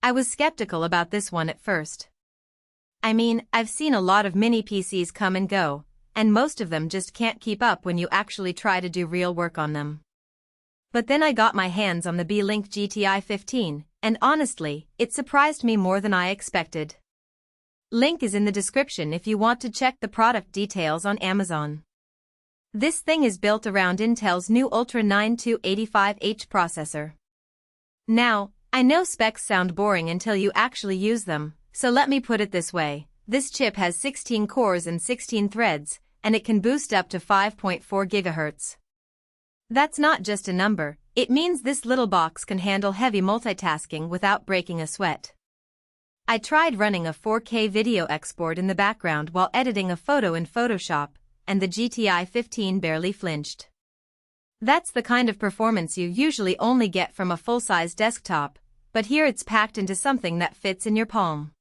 I was skeptical about this one at first. I mean, I've seen a lot of mini PCs come and go, and most of them just can't keep up when you actually try to do real work on them. But then I got my hands on the Beelink GTi15, and honestly, it surprised me more than I expected. Link is in the description if you want to check the product details on Amazon. This thing is built around Intel's new Ultra 9285H processor. Now, I know specs sound boring until you actually use them, so let me put it this way. This chip has 16 cores and 16 threads, and it can boost up to 5.4 GHz. That's not just a number, it means this little box can handle heavy multitasking without breaking a sweat. I tried running a 4K video export in the background while editing a photo in Photoshop, and the GTi15 barely flinched. That's the kind of performance you usually only get from a full-size desktop, but here it's packed into something that fits in your palm.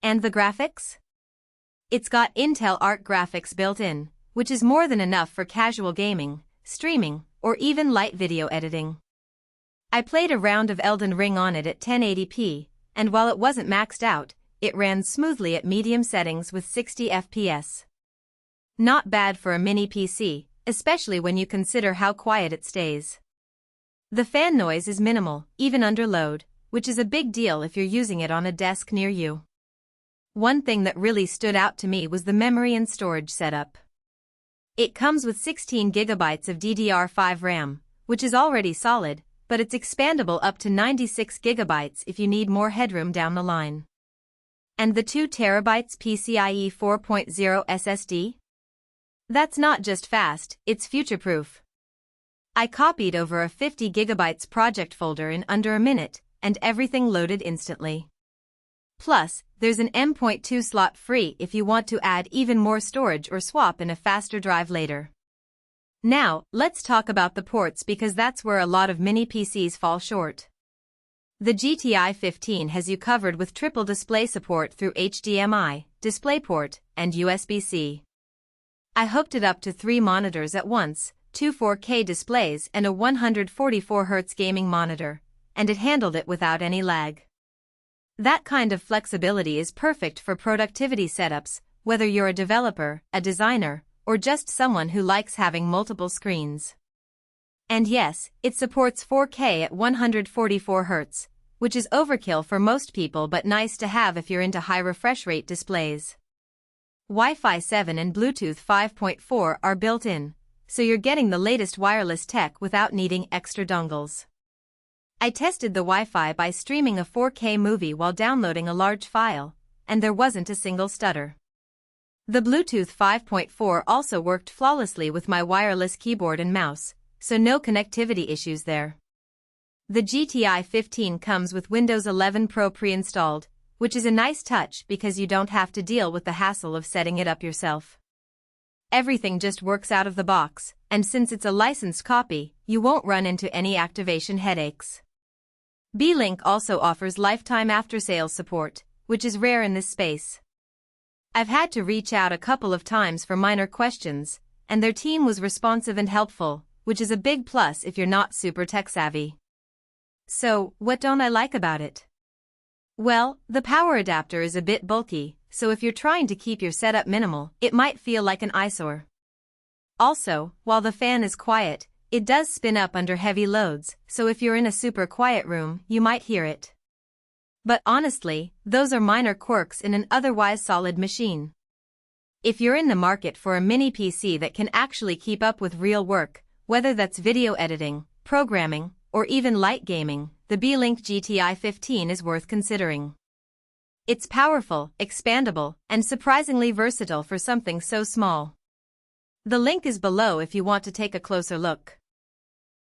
And the graphics? It's got Intel Arc graphics built in, which is more than enough for casual gaming, streaming, or even light video editing. I played a round of Elden Ring on it at 1080p, and while it wasn't maxed out, it ran smoothly at medium settings with 60 FPS. Not bad for a mini PC, especially when you consider how quiet it stays. The fan noise is minimal, even under load, which is a big deal if you're using it on a desk near you. One thing that really stood out to me was the memory and storage setup. It comes with 16 GB of DDR5 RAM, which is already solid, but it's expandable up to 96 GB if you need more headroom down the line. And the 2 TB PCIe 4.0 SSD? That's not just fast, it's future-proof. I copied over a 50 GB project folder in under a minute, and everything loaded instantly. Plus, there's an M.2 slot free if you want to add even more storage or swap in a faster drive later. Now, let's talk about the ports because that's where a lot of mini PCs fall short. The GTi15 has you covered with triple display support through HDMI, DisplayPort, and USB-C. I hooked it up to 3 monitors at once, 2 4K displays and a 144Hz gaming monitor, and it handled it without any lag. That kind of flexibility is perfect for productivity setups, whether you're a developer, a designer, or just someone who likes having multiple screens. And yes, it supports 4K at 144Hz, which is overkill for most people but nice to have if you're into high refresh rate displays. Wi-Fi 7 and Bluetooth 5.4 are built in, so you're getting the latest wireless tech without needing extra dongles. I tested the Wi-Fi by streaming a 4K movie while downloading a large file, and there wasn't a single stutter. The Bluetooth 5.4 also worked flawlessly with my wireless keyboard and mouse, so no connectivity issues there. The GTi15 comes with Windows 11 Pro pre-installed, which is a nice touch because you don't have to deal with the hassle of setting it up yourself. Everything just works out of the box, and since it's a licensed copy, you won't run into any activation headaches. Beelink also offers lifetime after-sales support, which is rare in this space. I've had to reach out a couple of times for minor questions, and their team was responsive and helpful, which is a big plus if you're not super tech-savvy. So, what don't I like about it? Well, the power adapter is a bit bulky, so if you're trying to keep your setup minimal, it might feel like an eyesore. Also, while the fan is quiet, it does spin up under heavy loads, so if you're in a super quiet room, you might hear it. But honestly, those are minor quirks in an otherwise solid machine. If you're in the market for a mini PC that can actually keep up with real work, whether that's video editing, programming, or even light gaming, the Beelink GTi15 is worth considering. It's powerful, expandable, and surprisingly versatile for something so small. The link is below if you want to take a closer look.